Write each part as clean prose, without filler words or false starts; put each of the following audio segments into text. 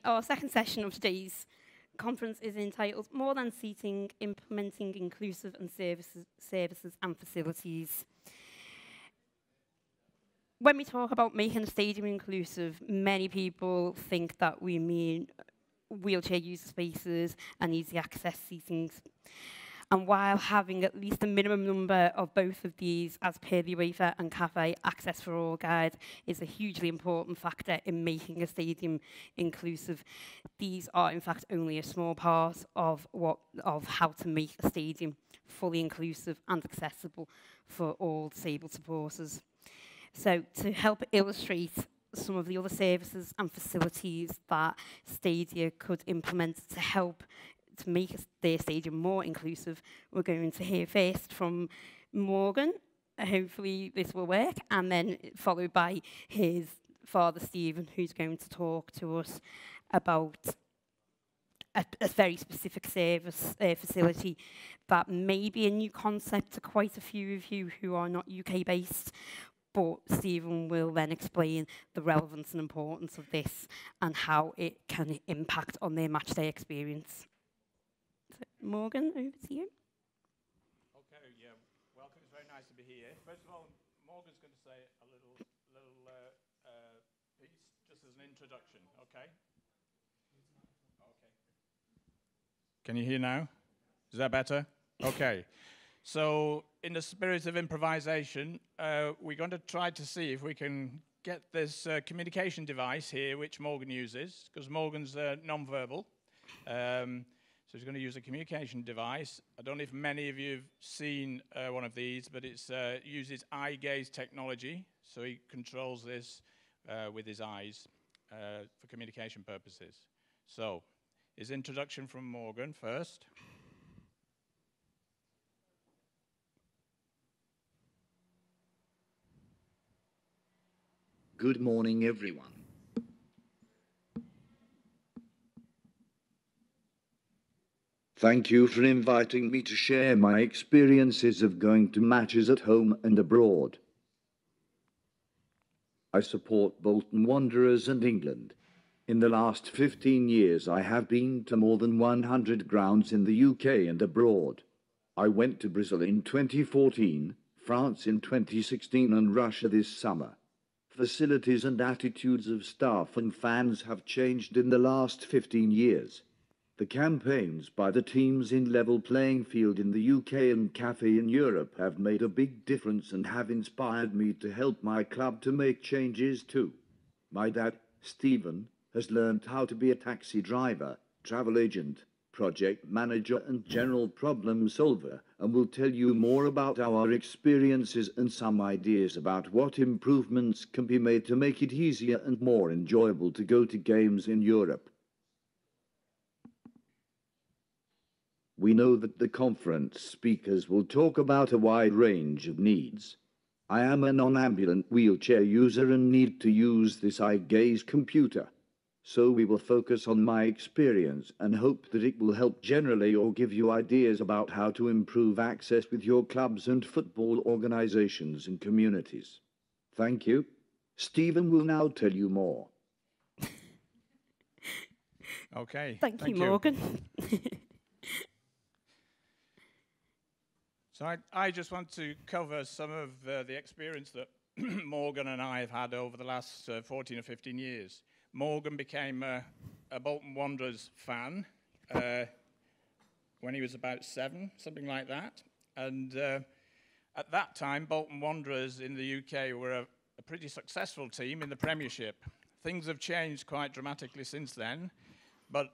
Our second session of today's conference is entitled More Than Seating, Implementing Inclusive and Services and Facilities. When we talk about making a stadium inclusive, many people think that we mean wheelchair user spaces and easy access seatings. And while having at least a minimum number of both of these, as per the UEFA and CAFE Access for All guide, is a hugely important factor in making a stadium inclusive, these are in fact only a small part of how to make a stadium fully inclusive and accessible for all disabled supporters. So to help illustrate some of the other services and facilities that Stadia could implement to help to make their stadium more inclusive, we're going to hear first from Morgan. Hopefully this will work, and then followed by his father, Stephen, who's going to talk to us about a very specific service facility that may be a new concept to quite a few of you who are not UK-based, but Stephen will then explain the relevance and importance of this and how it can impact on their matchday experience. So, Morgan, over to you. Okay, yeah, welcome. It's very nice to be here. First of all, Morgan's going to say a little piece, just as an introduction, okay? Okay. Can you hear now? Is that better? Okay. So, in the spirit of improvisation, we're going to try to see if we can get this communication device here, which Morgan uses, because Morgan's non-verbal. So he's going to use a communication device. I don't know if many of you have seen one of these, but it uses eye gaze technology. So he controls this with his eyes for communication purposes. So his introduction from Morgan first. Good morning, everyone. Thank you for inviting me to share my experiences of going to matches at home and abroad. I support Bolton Wanderers and England. In the last 15 years I have been to more than 100 grounds in the UK and abroad. I went to Brazil in 2014, France in 2016 and Russia this summer. Facilities and attitudes of staff and fans have changed in the last 15 years. The campaigns by the teams in Level Playing Field in the UK and CAFE in Europe have made a big difference and have inspired me to help my club to make changes too. My dad, Stephen, has learned how to be a taxi driver, travel agent, project manager and general problem solver, and will tell you more about our experiences and some ideas about what improvements can be made to make it easier and more enjoyable to go to games in Europe. We know that the conference speakers will talk about a wide range of needs. I am a non-ambulant wheelchair user and need to use this eye gaze computer. So we will focus on my experience and hope that it will help generally or give you ideas about how to improve access with your clubs and football organizations and communities. Thank you. Stephen will now tell you more. Okay. Thank you, Morgan. So I just want to cover some of the experience that Morgan and I have had over the last 14 or 15 years. Morgan became a Bolton Wanderers fan when he was about 7, something like that. And at that time, Bolton Wanderers in the UK were a pretty successful team in the Premiership. Things have changed quite dramatically since then, but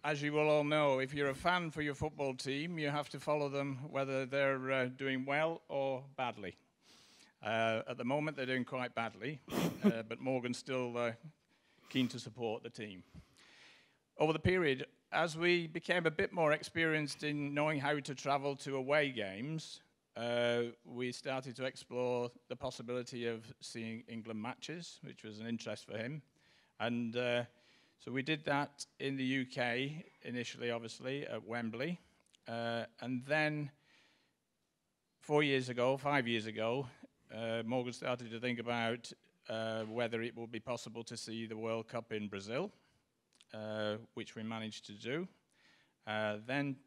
as you will all know, if you're a fan for your football team, you have to follow them whether they're doing well or badly. At the moment, they're doing quite badly, but Morgan's still keen to support the team. Over the period, as we became a bit more experienced in knowing how to travel to away games, we started to explore the possibility of seeing England matches, which was an interest for him. And so we did that in the UK initially, obviously, at Wembley. And then 5 years ago, Morgan started to think about whether it would be possible to see the World Cup in Brazil. which we managed to do. Then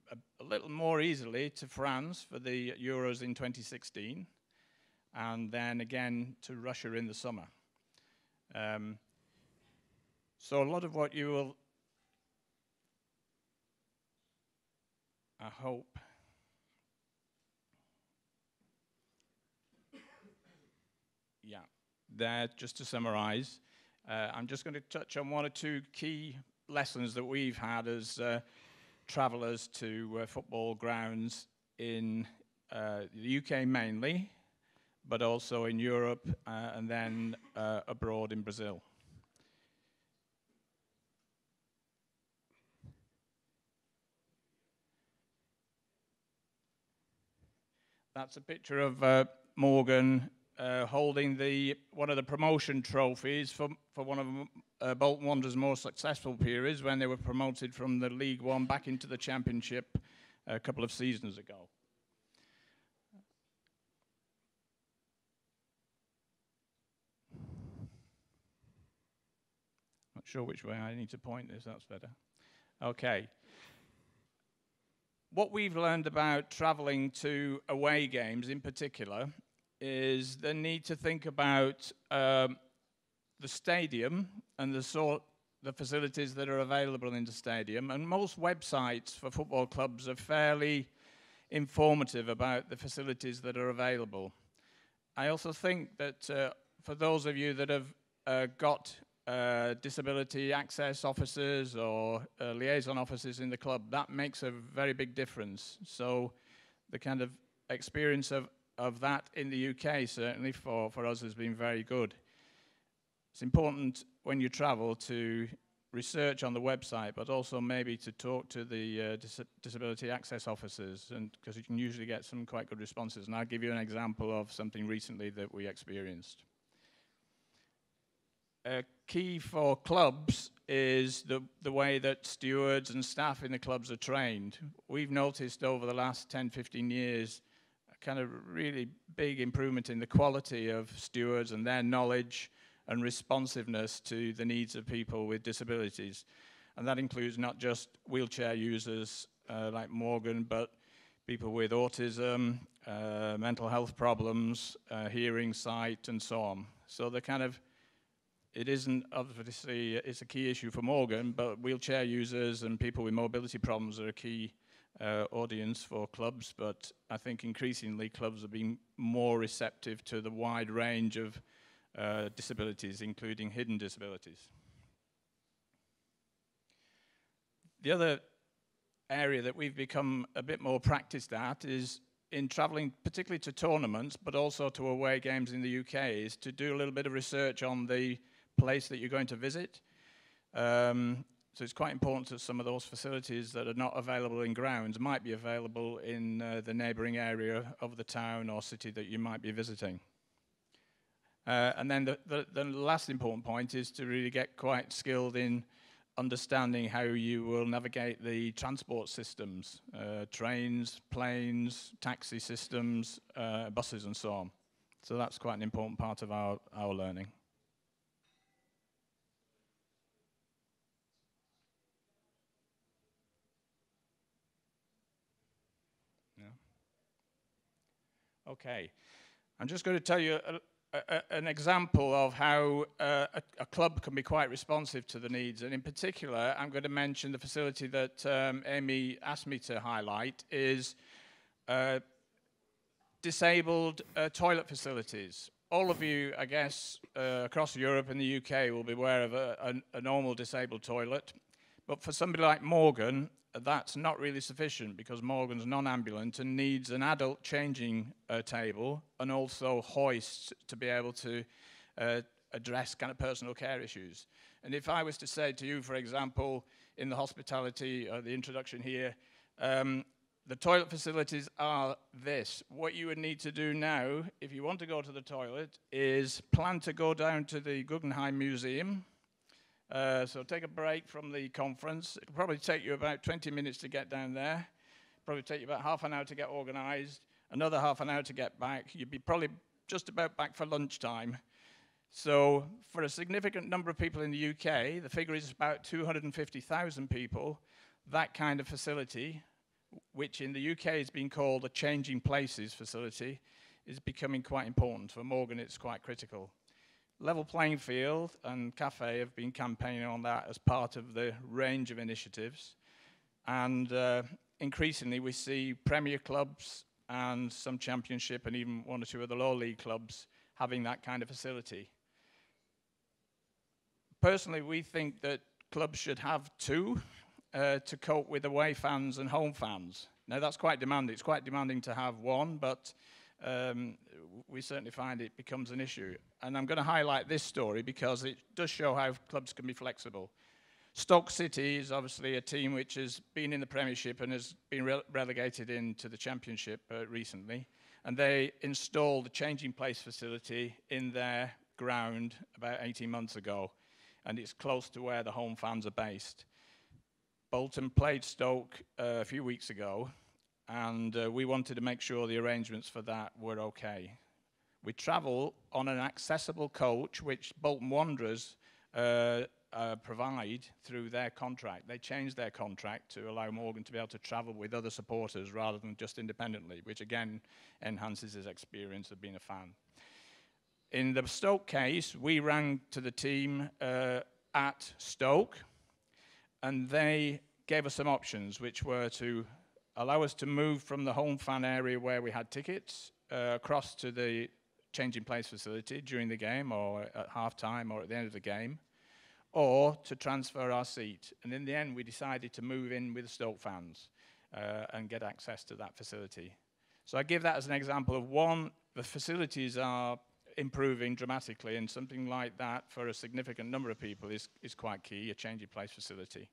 a little more easily to France for the Euros in 2016, and then again to Russia in the summer. So a lot of what you will, I hope, yeah, there, just to summarize, I'm just going to touch on one or two key lessons that we've had as travellers to football grounds in the UK mainly, but also in Europe and then abroad in Brazil. That's a picture of Morgan holding one of the promotion trophies for one of Bolton Wanderers' more successful periods when they were promoted from the League One back into the Championship a couple of seasons ago. Not sure which way I need to point this, that's better. Okay. What we've learned about travelling to away games in particular is the need to think about the stadium and the facilities that are available in the stadium. And most websites for football clubs are fairly informative about the facilities that are available. I also think that for those of you that have got disability access officers or liaison officers in the club, that makes a very big difference. So the kind of experience of that in the UK, certainly for us, has been very good. It's important when you travel to research on the website, but also maybe to talk to the disability access officers, and because you can usually get some quite good responses. And I'll give you an example of something recently that we experienced. Key for clubs is the way that stewards and staff in the clubs are trained. We've noticed over the last 10, 15 years a kind of really big improvement in the quality of stewards and their knowledge and responsiveness to the needs of people with disabilities. And that includes not just wheelchair users like Morgan, but people with autism, mental health problems, hearing, sight, and so on. So the kind of, it isn't obviously, it's a key issue for Morgan, but wheelchair users and people with mobility problems are a key audience for clubs. But I think increasingly clubs are being more receptive to the wide range of disabilities, including hidden disabilities. The other area that we've become a bit more practiced at is in traveling particularly to tournaments, but also to away games in the UK, is to do a little bit of research on the place that you're going to visit. So it's quite important that some of those facilities that are not available in grounds might be available in the neighbouring area of the town or city that you might be visiting. And then the last important point is to really get quite skilled in understanding how you will navigate the transport systems, trains, planes, taxi systems, buses and so on. So that's quite an important part of our learning. Yeah. Okay, I'm just going to tell you an example of how a club can be quite responsive to the needs. And in particular, I'm going to mention the facility that Amy asked me to highlight is disabled toilet facilities. All of you, I guess, across Europe and the UK will be aware of a normal disabled toilet. But for somebody like Morgan, that's not really sufficient because Morgan's non-ambulant and needs an adult changing table and also hoists to be able to address kind of personal care issues. And if I was to say to you, for example, in the hospitality, the introduction here, the toilet facilities are this. What you would need to do now, if you want to go to the toilet, is plan to go down to the Guggenheim Museum. So take a break from the conference. It'll probably take you about 20 minutes to get down there. Probably take you about half an hour to get organized, another half an hour to get back. You'd be probably just about back for lunchtime. So for a significant number of people in the UK, the figure is about 250,000 people, that kind of facility, which in the UK has been called a changing places facility, is becoming quite important. For Morgan, it's quite critical. Level Playing Field and Cafe have been campaigning on that as part of the range of initiatives. And increasingly, we see Premier clubs and some Championship and even one or two of the lower league clubs having that kind of facility. Personally, we think that clubs should have two to cope with away fans and home fans. Now, that's quite demanding. It's quite demanding to have one, but we certainly find it becomes an issue. And I'm going to highlight this story because it does show how clubs can be flexible. Stoke City is obviously a team which has been in the Premiership and has been relegated into the Championship recently. And they installed a changing place facility in their ground about 18 months ago. And it's close to where the home fans are based. Bolton played Stoke a few weeks ago, and we wanted to make sure the arrangements for that were okay. We travel on an accessible coach, which Bolton Wanderers provide through their contract. They changed their contract to allow Morgan to be able to travel with other supporters rather than just independently, which again enhances his experience of being a fan. In the Stoke case, we rang to the team at Stoke, and they gave us some options, which were to allow us to move from the home fan area where we had tickets across to the changing place facility during the game or at half-time or at the end of the game, or to transfer our seat. And in the end, we decided to move in with Stoke fans and get access to that facility. So I give that as an example of one, the facilities are improving dramatically, and something like that for a significant number of people is quite key, a changing place facility.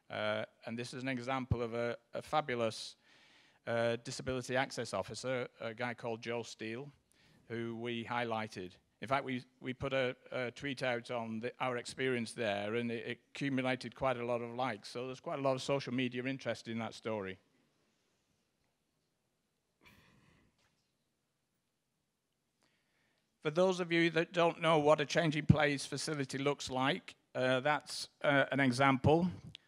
And this is an example of a fabulous disability access officer, a guy called Joe Steele, who we highlighted. In fact, we put a tweet out on our experience there, and it accumulated quite a lot of likes. So there's quite a lot of social media interest in that story. For those of you that don't know what a changing place facility looks like, that's an example.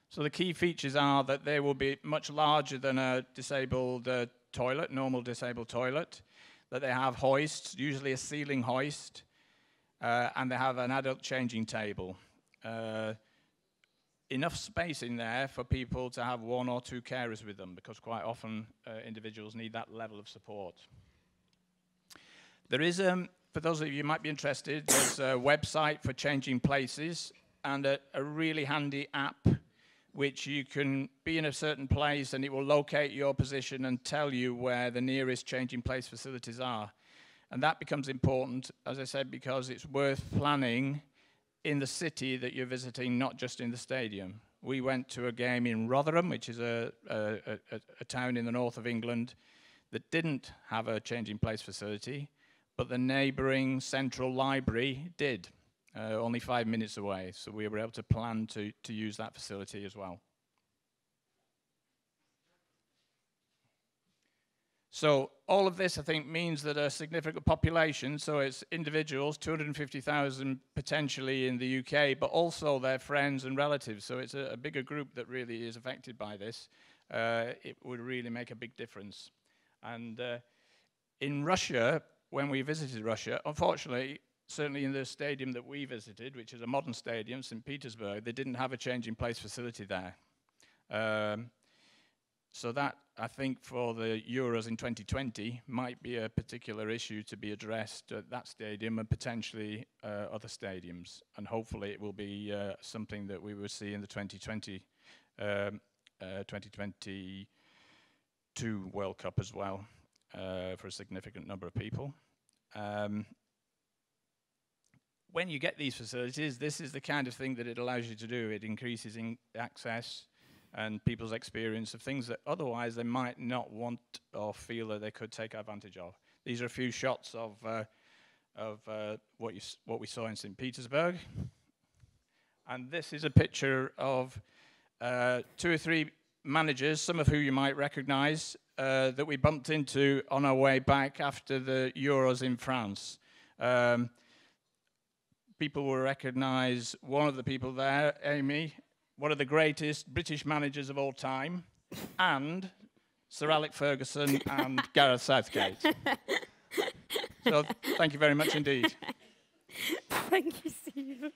So the key features are that they will be much larger than a disabled toilet, normal disabled toilet, that they have hoists, usually a ceiling hoist, and they have an adult changing table. Enough space in there for people to have one or two carers with them, because quite often individuals need that level of support. There is, for those of you who might be interested, there's a website for changing places and a really handy app which you can be in a certain place and it will locate your position and tell you where the nearest changing place facilities are. And that becomes important, as I said, because it's worth planning in the city that you're visiting, not just in the stadium. We went to a game in Rotherham, which is a town in the north of England, that didn't have a changing place facility, but the neighbouring central library did. Only 5 minutes away, so we were able to plan to use that facility as well. So all of this, I think, means that a significant population, so it's individuals, 250,000 potentially in the UK, but also their friends and relatives, so it's a bigger group that really is affected by this. It would really make a big difference. And in Russia, when we visited Russia, unfortunately, certainly in the stadium that we visited, which is a modern stadium, St. Petersburg, they didn't have a changing place facility there. So that, I think, for the Euros in 2020 might be a particular issue to be addressed at that stadium and potentially other stadiums. And hopefully it will be something that we will see in the 2022 World Cup as well, for a significant number of people. When you get these facilities, this is the kind of thing that it allows you to do. It increases access and people's experience of things that otherwise they might not want or feel that they could take advantage of. These are a few shots of what we saw in St. Petersburg. And this is a picture of 2 or 3 managers, some of who you might recognize, that we bumped into on our way back after the Euros in France. people will recognise one of the people there, Amy, one of the greatest British managers of all time, and Sir Alex Ferguson and Gareth Southgate. So thank you very much indeed. Thank you, Stephen.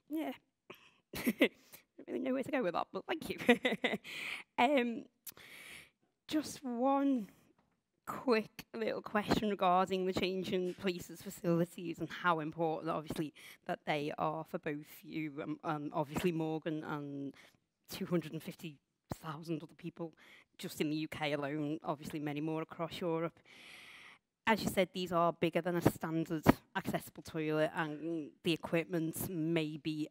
Yeah. I don't really know where to go with that, but thank you. Just one quick little question regarding the change in places, facilities, and how important, obviously, that they are for both you, obviously Morgan, and 250,000 other people just in the UK alone, obviously many more across Europe. As you said, these are bigger than a standard accessible toilet, and the equipment may be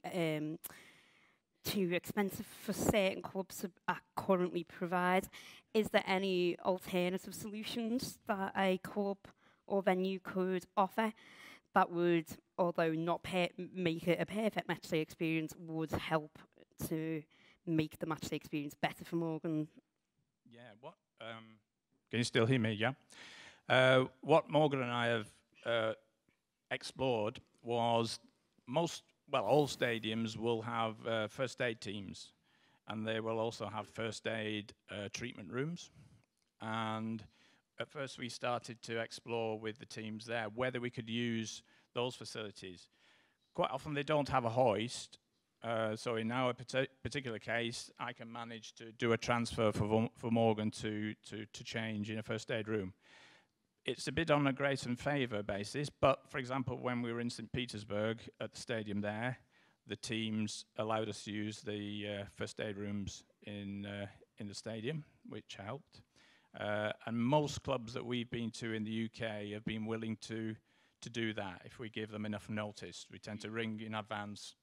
too expensive for certain clubs to currently provide. Is there any alternative solutions that a club or venue could offer that would, although not make it a perfect matchday experience, would help to make the matchday experience better for Morgan? Yeah, can you still hear me, yeah? What Morgan and I have explored was all stadiums will have first aid teams, and they will also have first aid treatment rooms. And at first we started to explore with the teams there whether we could use those facilities. Quite often they don't have a hoist, so in our particular case, I can manage to do a transfer for Morgan to change in a first aid room. It's a bit on a grace and favour basis, but for example, when we were in St. Petersburg at the stadium there, the teams allowed us to use the first aid rooms in the stadium, which helped. And most clubs that we've been to in the UK have been willing to do that if we give them enough notice. We tend to ring in advance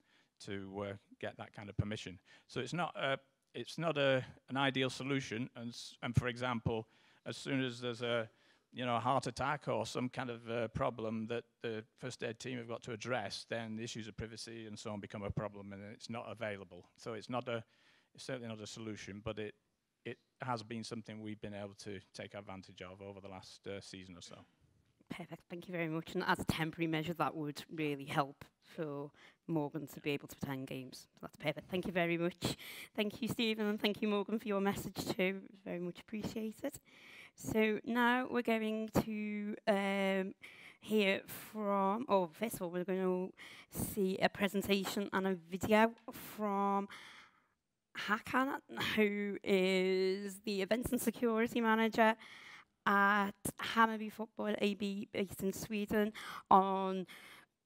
to get that kind of permission. So it's not an ideal solution. And for example, as soon as there's a heart attack or some kind of problem that the first aid team have got to address, then the issues of privacy and so on become a problem, and it's not available. So it's certainly not a solution, but it has been something we've been able to take advantage of over the last season or so. Perfect, thank you very much. And as a temporary measure, that would really help for Morgan to be able to attend games. So that's perfect. Thank you very much. Thank you, Stephen, and thank you, Morgan, for your message too. Very much appreciated. So now we're going to hear from, first of all, we're going to see a presentation and a video from Hakan, who is the Events and Security Manager at Hammarby Football AB based in Sweden, on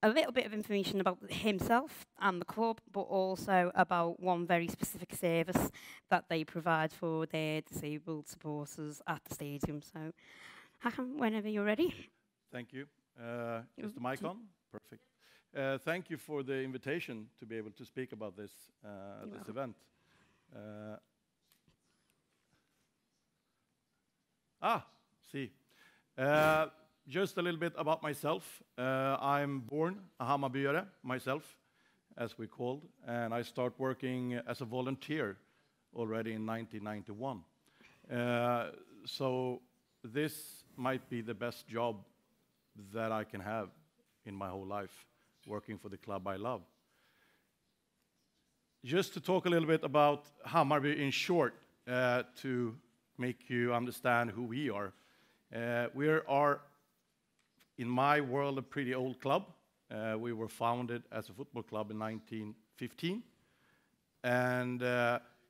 a little bit of information about himself and the club, but also about one very specific service that they provide for their disabled supporters at the stadium. So, Hakan, whenever you're ready. Thank you. Is the mic on? Perfect. Thank you for the invitation to be able to speak about this event. See. Just a little bit about myself. I'm born a Hammarbyare myself, as we called, and I started working as a volunteer already in 1991. So this might be the best job that I can have in my whole life, working for the club I love. Just to talk a little bit about Hammarby in short, to make you understand who we are. We are, in my world, a pretty old club. We were founded as a football club in 1915. And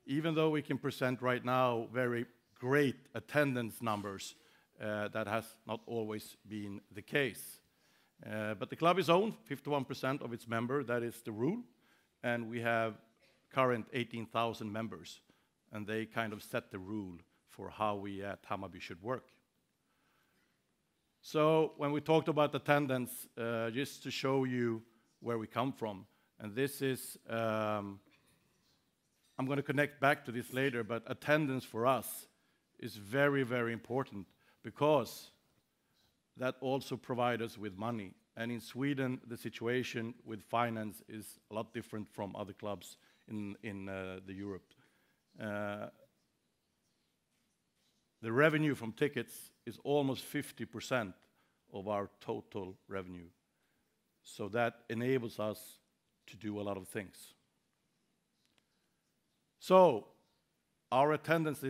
even though we can present right now very great attendance numbers, that has not always been the case. But the club is owned 51% of its members, that is the rule. And we have current 18,000 members. And they kind of set the rule for how we at Hammarby should work. So when we talked about attendance, just to show you where we come from, and this is, I'm going to connect back to this later, but attendance for us is very, very important because that also provides us with money. And in Sweden, the situation with finance is a lot different from other clubs in the Europe. The revenue from tickets is almost 50% of our total revenue. So that enables us to do a lot of things. So our attendance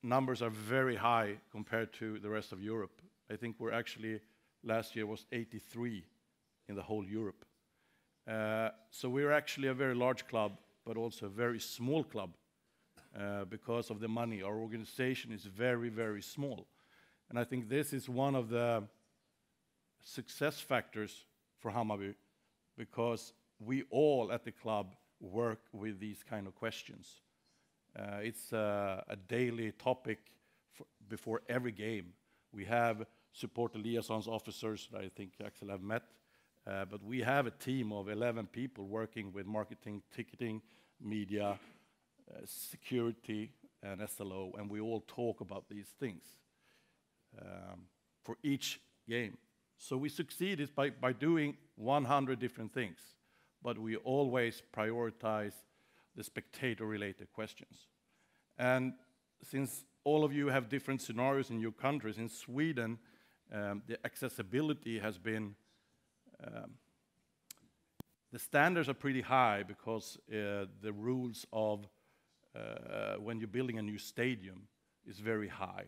numbers are very high compared to the rest of Europe. I think we're actually, last year was 83 in the whole Europe. So we're actually a very large club, but also a very small club because of the money. Our organization is very, very small. And I think this is one of the success factors for Hammarby, because we all at the club work with these kind of questions. It's a daily topic before every game. We have supporter liaisons officers that I think Axel have met, but we have a team of 11 people working with marketing, ticketing, media, security, and SLO, and we all talk about these things for each game. So we succeed by doing 100 different things, but we always prioritize the spectator-related questions. And since all of you have different scenarios in your countries, in Sweden, the accessibility has been, the standards are pretty high because the rules of when you're building a new stadium is very high.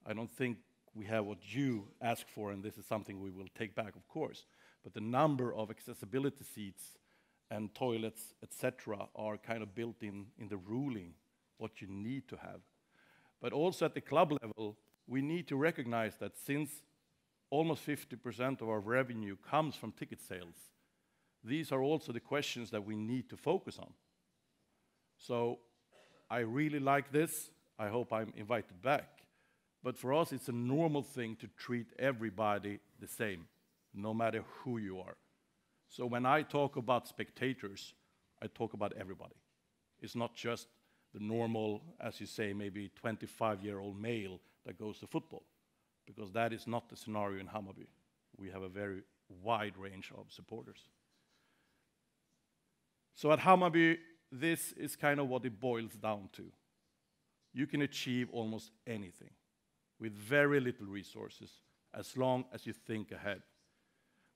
I don't think we have what you ask for, and this is something we will take back, of course. But the number of accessibility seats and toilets, etc., are kind of built in the ruling, what you need to have. But also at the club level, we need to recognize that since almost 50% of our revenue comes from ticket sales, these are also the questions that we need to focus on. So I really like this. I hope I'm invited back. But for us, it's a normal thing to treat everybody the same, no matter who you are. So when I talk about spectators, I talk about everybody. It's not just the normal, as you say, maybe 25-year-old male that goes to football, because that is not the scenario in Hammarby. We have a very wide range of supporters. So at Hammarby, this is kind of what it boils down to. You can achieve almost anything with very little resources, as long as you think ahead.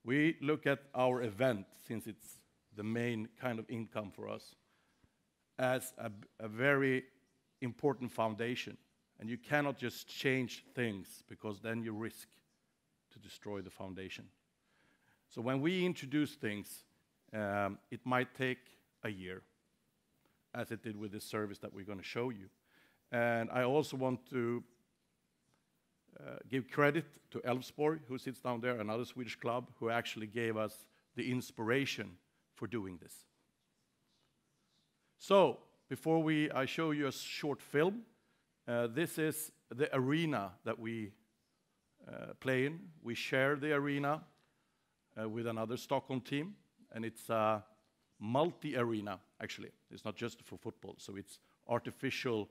We look at our event, since it's the main kind of income for us, as a very important foundation. And you cannot just change things, because then you risk to destroy the foundation. So when we introduce things, it might take a year, as it did with this service that we're going to show you. And I also want to give credit to Elfsborg, who sits down there, another Swedish club, who actually gave us the inspiration for doing this. So, before I show you a short film, this is the arena that we play in. We share the arena with another Stockholm team, and it's a multi-arena, actually. It's not just for football, so it's artificial,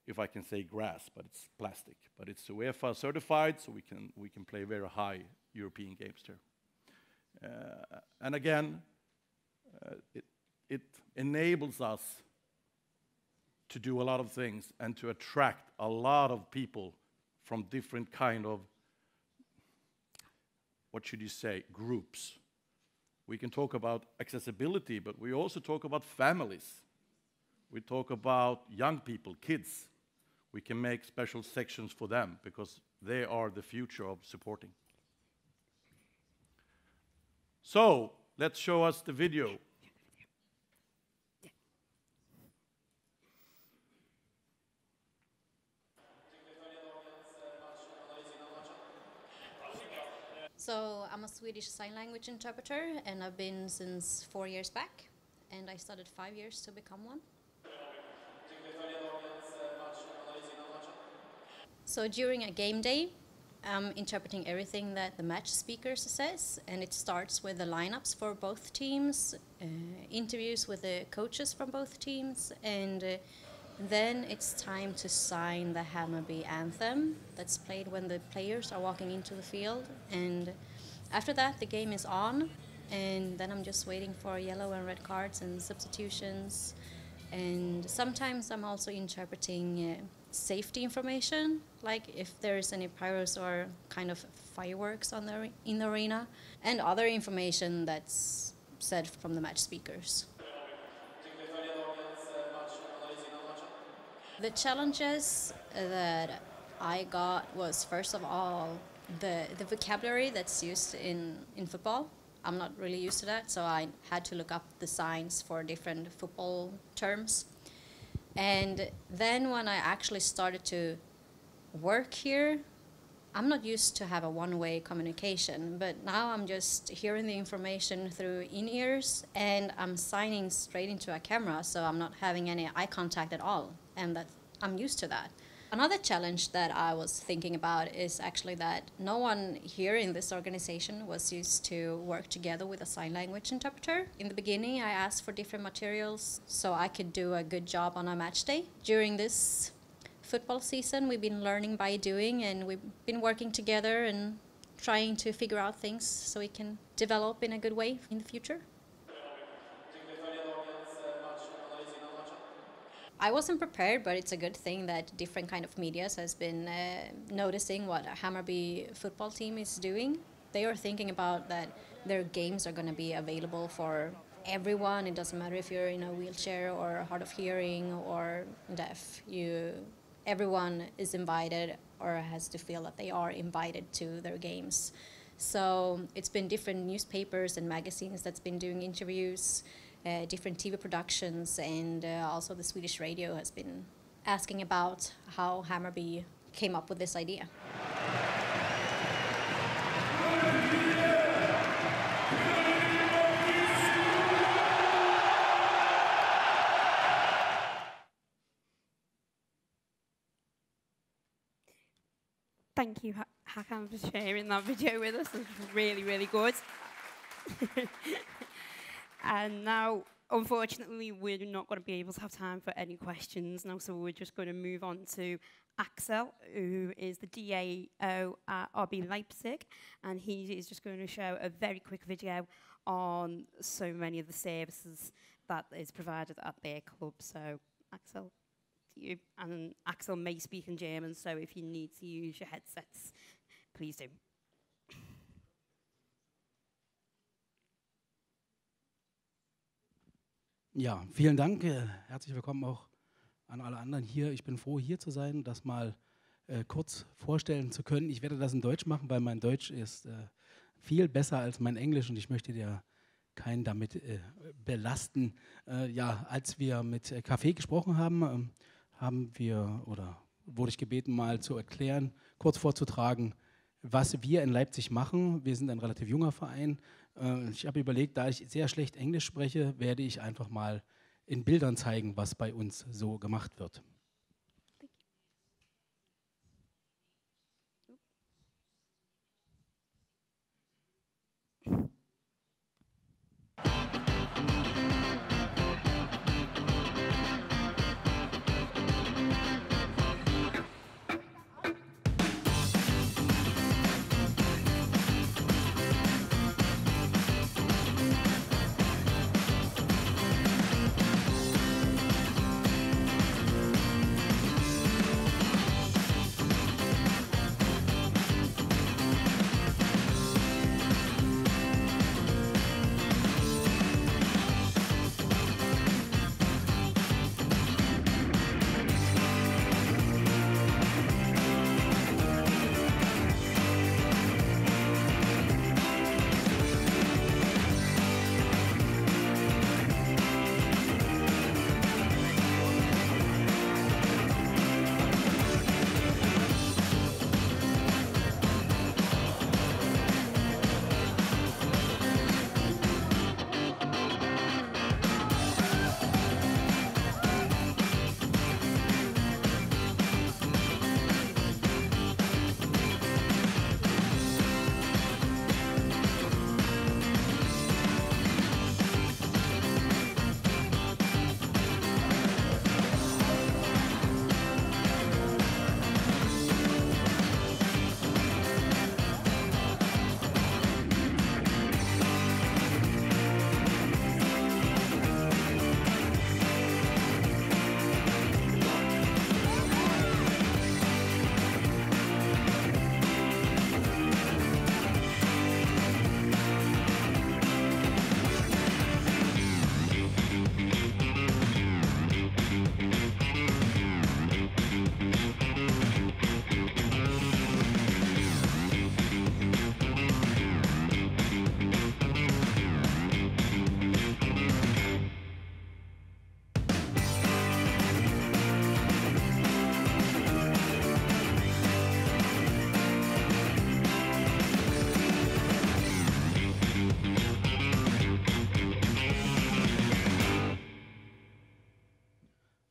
if I can say grass, but it's plastic. But it's UEFA certified, so we can play very high European games there. And again, it enables us to do a lot of things and to attract a lot of people from different kind of, what should you say, groups. We can talk about accessibility, but we also talk about families. We talk about young people, kids. We can make special sections for them, because they are the future of supporting. So, let's show us the video. So I'm a Swedish Sign Language interpreter, and I've been since 4 years back, and I studied 5 years to become one. So during a game day, I'm interpreting everything that the match speaker says, and it starts with the lineups for both teams, interviews with the coaches from both teams, and then it's time to sign the Hammarby anthem that's played when the players are walking into the field. And after that, the game is on, and then I'm just waiting for yellow and red cards and substitutions. And sometimes I'm also interpreting safety information, like if there's any pyros or kind of fireworks in the arena, and other information that's said from the match speakers. The challenges that I got was, first of all, the vocabulary that's used in football. I'm not really used to that, so I had to look up the signs for different football terms. And then when I actually started to work here, I'm not used to have a one-way communication, but now I'm just hearing the information through in-ears, and I'm signing straight into a camera, so I'm not having any eye contact at all, and that I'm used to that. Another challenge that I was thinking about is actually that no one here in this organization was used to work together with a sign language interpreter. In the beginning, I asked for different materials so I could do a good job on a match day. During this football season, we've been learning by doing, and we've been working together and trying to figure out things so we can develop in a good way in the future. I wasn't prepared, but it's a good thing that different kind of media has been noticing what a Hammarby football team is doing. They are thinking about that their games are going to be available for everyone. It doesn't matter if you're in a wheelchair or hard of hearing or deaf. Everyone is invited or has to feel that they are invited to their games. So it's been different newspapers and magazines that's been doing interviews, different TV productions, and also the Swedish radio has been asking about how Hammarby came up with this idea. Thank you, Hakan, for sharing that video with us. It was really, really good. And now, unfortunately, we're not going to be able to have time for any questions now, so we're just going to move on to Axel, who is the DAO at RB Leipzig, and he is just going to show a very quick video on so many of the services that is provided at their club. So, Axel, to you. And Axel may speak in German, so if you need to use your headsets, please do. Ja, vielen Dank. Herzlich willkommen auch an alle anderen hier. Ich bin froh, hier zu sein, das mal kurz vorstellen zu können. Ich werde das in Deutsch machen, weil mein Deutsch ist viel besser als mein Englisch und ich möchte dir keinen damit belasten. Ja, als wir mit Café gesprochen haben, wurde ich gebeten, mal zu erklären, kurz vorzutragen, was wir in Leipzig machen. Wir sind ein relativ junger Verein. Ich habe überlegt, da ich sehr schlecht Englisch spreche, werde ich einfach mal in Bildern zeigen, was bei uns so gemacht wird.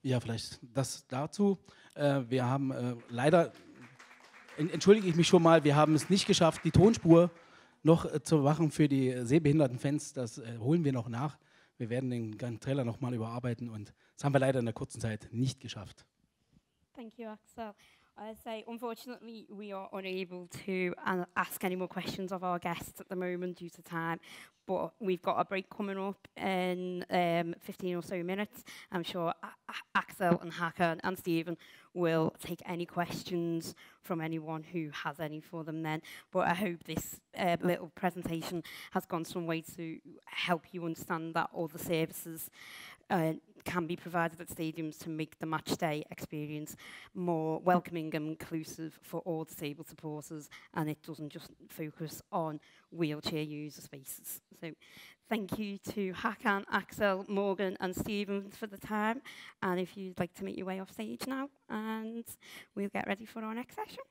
Ja, vielleicht das dazu. Wir haben leider, entschuldige ich mich schon mal, wir haben es nicht geschafft, die Tonspur noch zu machen für die Sehbehindertenfans. Das holen wir noch nach. Wir werden den ganzen Trailer nochmal überarbeiten und das haben wir leider in der kurzen Zeit nicht geschafft. Thank you, Axel. I say, unfortunately, we are unable to ask any more questions of our guests at the moment due to time, but we've got a break coming up in 15 or so minutes. I'm sure Axel and Hakan and Stephen will take any questions from anyone who has any for them then. But I hope this little presentation has gone some way to help you understand that all the services can be provided at stadiums to make the match day experience more welcoming and inclusive for all disabled supporters, and it doesn't just focus on wheelchair user spaces. So thank you to Hakan, Axel, Morgan and Stephen for the time, and if you'd like to make your way off stage now, and we'll get ready for our next session.